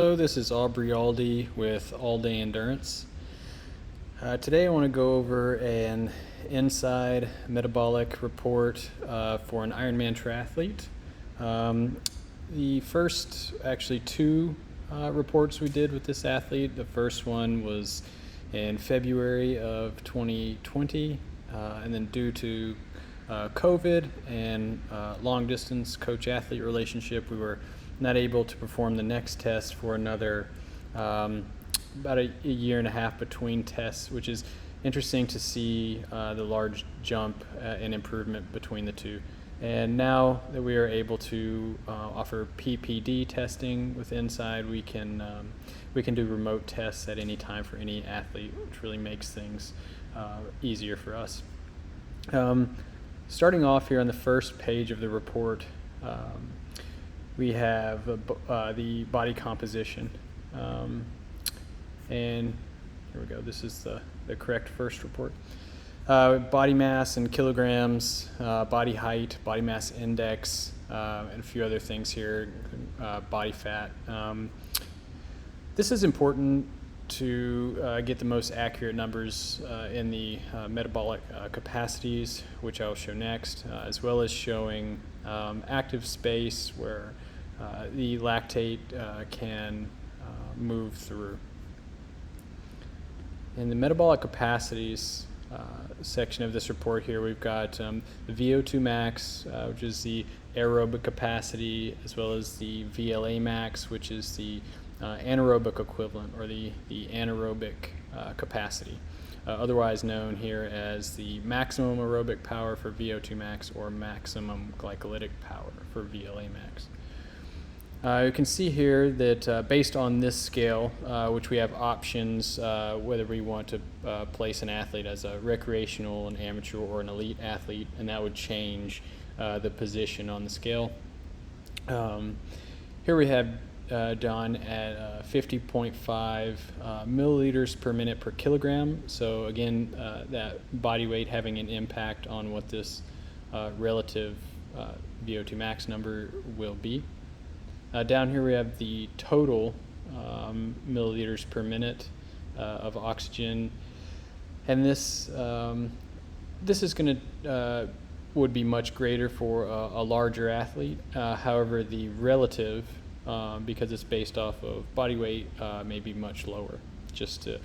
Hello, this is Aubrey Aldi with All Day Endurance. Today I want to go over an INSCYD metabolic report for an Ironman triathlete. The first, actually two reports we did with this athlete, the first one was in February of 2020, and then due to COVID and long distance coach-athlete relationship, we were not able to perform the next test for another about a year and a half between tests, which is interesting to see the large jump in improvement between the two. And now that we are able to offer PPD testing with INSCYD, we can do remote tests at any time for any athlete, which really makes things easier for us. Starting off here on the first page of the report, we have the body composition, and here we go. This is the correct first report. Body mass in kilograms, body height, body mass index, and a few other things here, body fat. This is important to get the most accurate numbers in the metabolic capacities, which I'll show next, as well as showing active space where the lactate can move through. In the metabolic capacities section of this report here, we've got the VO2 max, which is the aerobic capacity, as well as the VLA max, which is the anaerobic equivalent, or the anaerobic capacity, otherwise known here as the maximum aerobic power for VO2 max or maximum glycolytic power for VLA max. You can see here that based on this scale, which we have options whether we want to place an athlete as a recreational, an amateur, or an elite athlete, and that would change the position on the scale. Here we have Don at 50.5 milliliters per minute per kilogram. So again, that body weight having an impact on what this relative VO2 max number will be. Down here we have the total milliliters per minute of oxygen, and this is going to would be much greater for a larger athlete. However, the relative, because it's based off of body weight, may be much lower, just to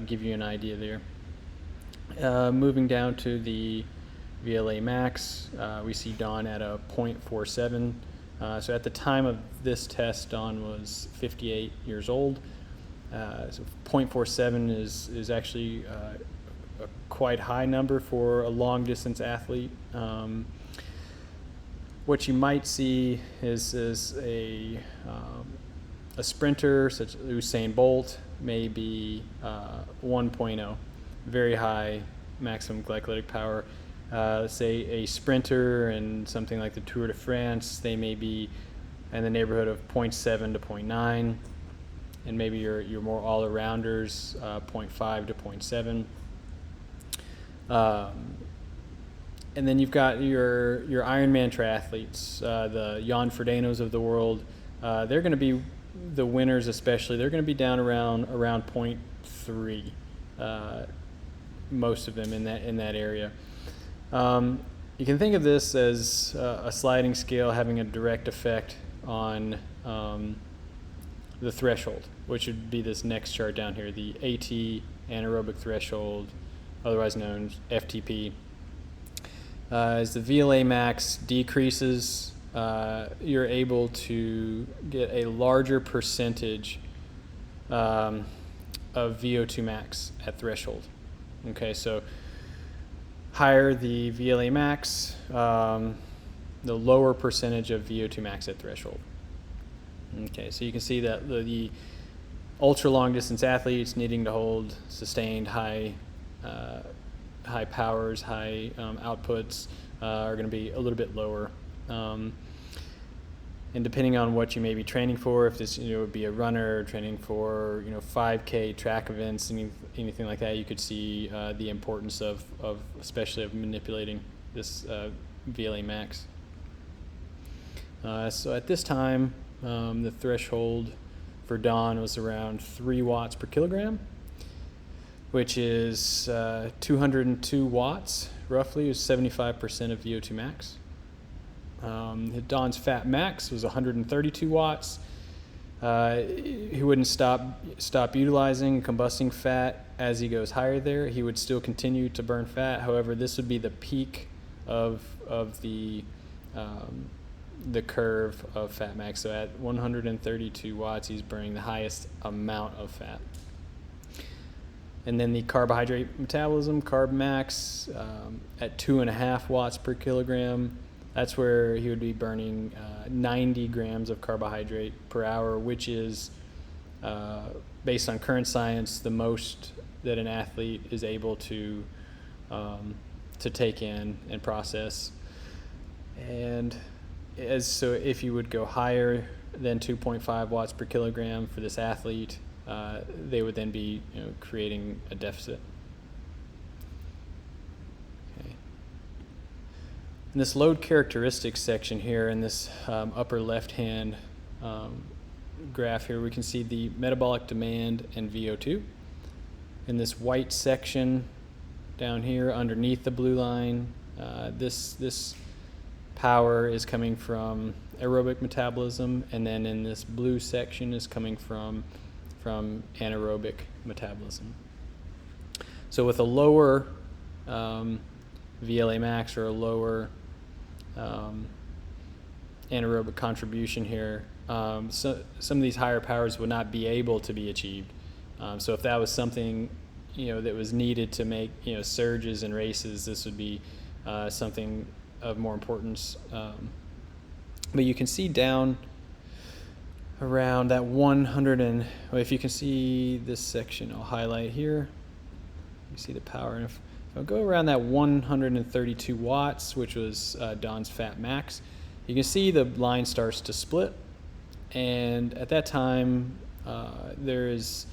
give you an idea there. Moving down to the VLA max, we see Don at a 0.47. So at the time of this test, Don was 58 years old. So 0.47 is actually a quite high number for a long distance athlete. What you might see is a sprinter such as Usain Bolt, maybe 1.0, very high maximum glycolytic power. Let's say a sprinter and something like the Tour de France, they may be in the neighborhood of 0.7 to 0.9, and maybe your more all-arounders 0.5 to 0.7. And then you've got your Ironman triathletes, the Jan Frodeno's of the world. They're going to be the winners, especially. They're going to be down around 0.3. Most of them in that area. You can think of this as a sliding scale having a direct effect on the threshold, which would be this next chart down here, the AT anaerobic threshold, otherwise known as FTP. As the VLA max decreases, you're able to get a larger percentage of VO2 max at threshold. Okay, so higher the VLA max, the lower percentage of VO2 max at threshold. Okay, so you can see that the ultra long distance athletes needing to hold sustained high powers, high outputs are going to be a little bit lower. And depending on what you may be training for, if this would be a runner training for 5K track events, anything like that, you could see the importance of especially of manipulating this VLA max. So at this time, the threshold for Don was around 3 watts per kilogram, which is 202 watts, roughly, is 75% of VO2 max. Don's fat max was 132 watts. He wouldn't stop utilizing combusting fat as he goes higher there. He would still continue to burn fat. However, this would be the peak of the curve of fat max. So at 132 watts, he's burning the highest amount of fat. And then the carbohydrate metabolism, carb max, at 2.5 watts per kilogram. That's where he would be burning 90 grams of carbohydrate per hour, which is, based on current science, the most that an athlete is able to take in and process. And so if you would go higher than 2.5 watts per kilogram for this athlete, they would then be creating a deficit. Okay. In this load characteristics section here, in this upper left-hand graph here, we can see the metabolic demand and VO2. In this white section down here underneath the blue line, this power is coming from aerobic metabolism, and then in this blue section is coming from anaerobic metabolism. So with a lower VLA max or a lower anaerobic contribution here, so some of these higher powers would not be able to be achieved. So if that was something that was needed to make surges and races, this would be something of more importance. But you can see down around that 100 and, well, if you can see this section, I'll highlight here. You see the power. And if I'll go around that 132 watts, which was Don's fat max, you can see the line starts to split. And at that time, there is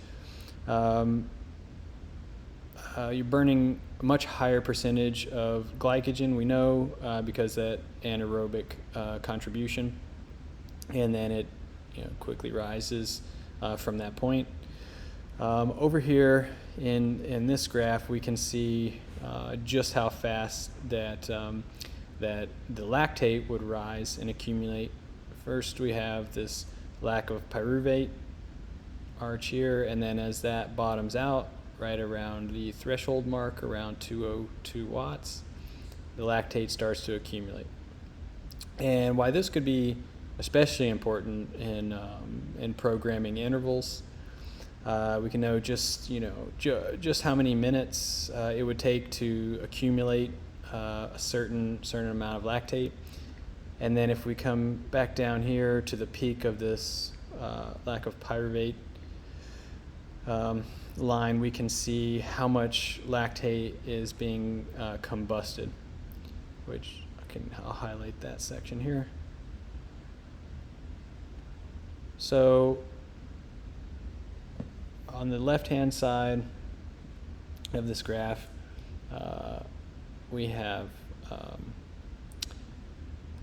you're burning a much higher percentage of glycogen, we know, because that anaerobic contribution, and then it quickly rises from that point. Over here in this graph, we can see just how fast that the lactate would rise and accumulate. First, we have this lack of pyruvate arch here, and then as that bottoms out right around the threshold mark, around 202 watts, the lactate starts to accumulate. And why this could be especially important in programming intervals, we can know just how many minutes it would take to accumulate a certain amount of lactate. And then if we come back down here to the peak of this lack of pyruvate line, we can see how much lactate is being combusted, which I'll highlight that section here. So on the left-hand side of this graph, we have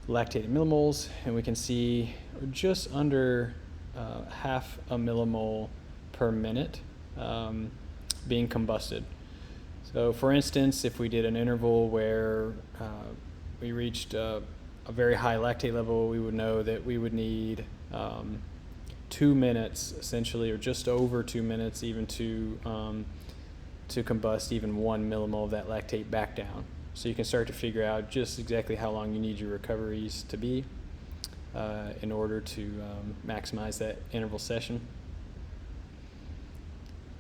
lactate in millimoles, and we can see just under half a millimole per minute being combusted. So for instance, if we did an interval where we reached a very high lactate level, we would know that we would need 2 minutes essentially, or just over 2 minutes even, to combust even 1 millimole of that lactate back down. So you can start to figure out just exactly how long you need your recoveries to be in order to maximize that interval session,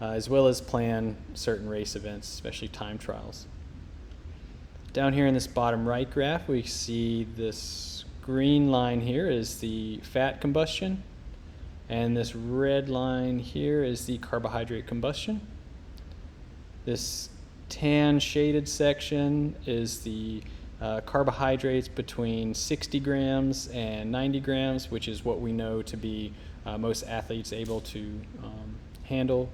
as well as plan certain race events, especially time trials. Down here in this bottom right graph, we see this green line here is the fat combustion, and this red line here is the carbohydrate combustion. This tan shaded section is the carbohydrates between 60 grams and 90 grams, which is what we know to be most athletes able to handle,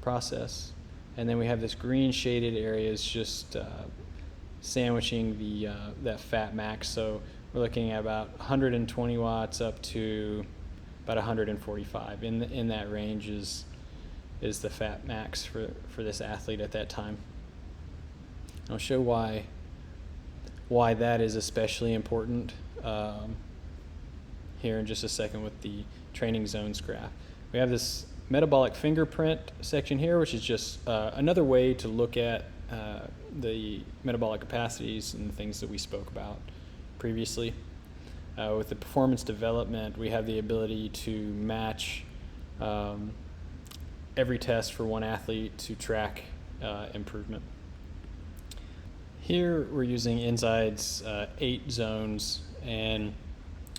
process. And then we have this green shaded area is just sandwiching that fat max. So we're looking at about 120 watts up to about 145. In that range is the fat max for this athlete at that time. I'll show why that is especially important here in just a second with the training zones graph. We have this metabolic fingerprint section here, which is just another way to look at the metabolic capacities and the things that we spoke about previously. With the performance development, we have the ability to match every test for one athlete to track improvement. Here we're using INSCYD's 8 zones, and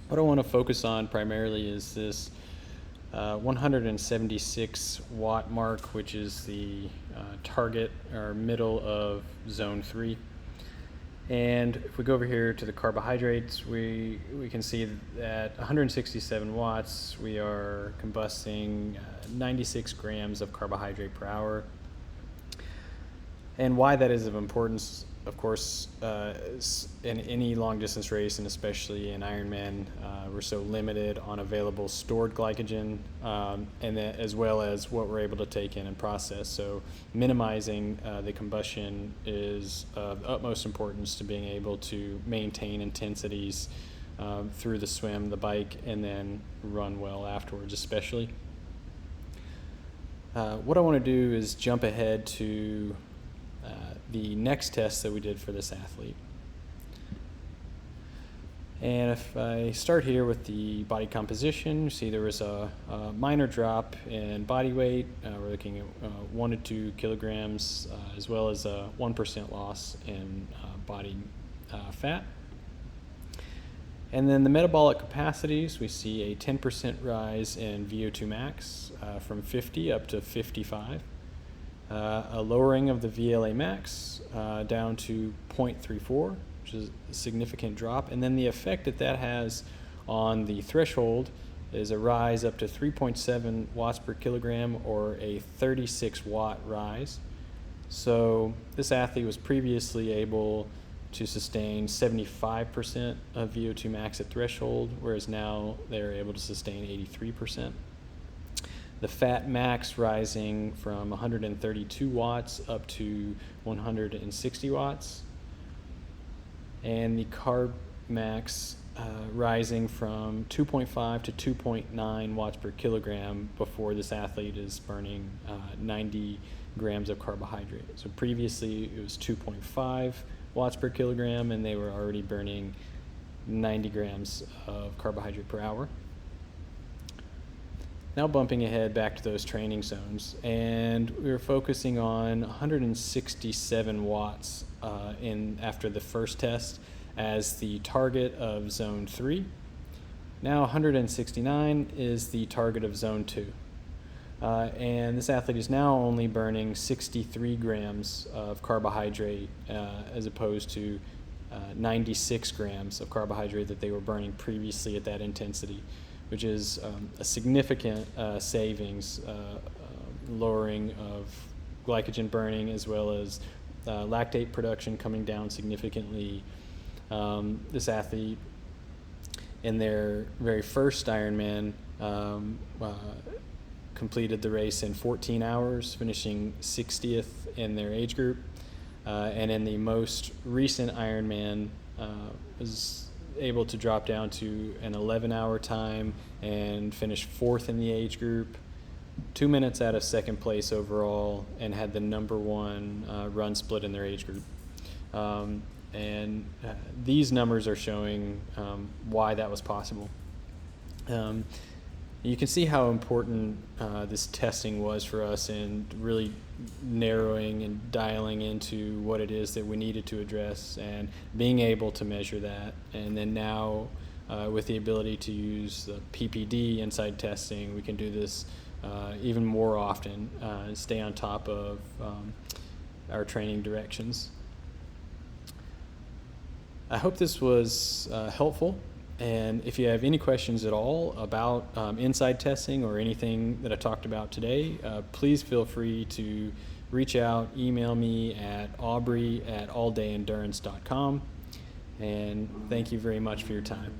what I want to focus on primarily is this 176 watt mark, which is the target or middle of zone 3. And if we go over here to the carbohydrates, we can see that 167 watts, we are combusting 96 grams of carbohydrate per hour. And why that is of importance, of course, in any long distance race, and especially in Ironman, we're so limited on available stored glycogen, and that, as well as what we're able to take in and process. So minimizing the combustion is of utmost importance to being able to maintain intensities through the swim, the bike, and then run well afterwards, especially. What I want to do is jump ahead to the next test that we did for this athlete. And if I start here with the body composition, you see there was a minor drop in body weight. We're looking at 1 to 2 kilograms, as well as a 1% loss in body fat. And then the metabolic capacities, we see a 10% rise in VO2 max from 50 up to 55. A lowering of the VLA max down to 0.34, which is a significant drop. And then the effect that has on the threshold is a rise up to 3.7 watts per kilogram, or a 36 watt rise. So this athlete was previously able to sustain 75% of VO2 max at threshold, whereas now they're able to sustain 83%. The fat max rising from 132 watts up to 160 watts. And the carb max rising from 2.5 to 2.9 watts per kilogram before this athlete is burning 90 grams of carbohydrate. So previously it was 2.5 watts per kilogram, and they were already burning 90 grams of carbohydrate per hour. Now bumping ahead back to those training zones, and we were focusing on 167 watts after the first test as the target of zone 3. Now 169 is the target of zone 2. And this athlete is now only burning 63 grams of carbohydrate as opposed to 96 grams of carbohydrate that they were burning previously at that intensity, which is a significant savings, lowering of glycogen burning, as well as lactate production coming down significantly. This athlete, in their very first Ironman, completed the race in 14 hours, finishing 60th in their age group. And in the most recent Ironman, was able to drop down to an 11-hour time and finish 4th in the age group, 2 minutes out of second place overall, and had the #1 run split in their age group. And these numbers are showing why that was possible. You can see how important this testing was for us in really narrowing and dialing into what it is that we needed to address, and being able to measure that. And then now with the ability to use the PPD INSCYD testing, we can do this even more often and stay on top of our training directions. I hope this was helpful. And if you have any questions at all about INSCYD testing or anything that I talked about today, please feel free to reach out, email me at aubrey@alldayendurance.com. And thank you very much for your time.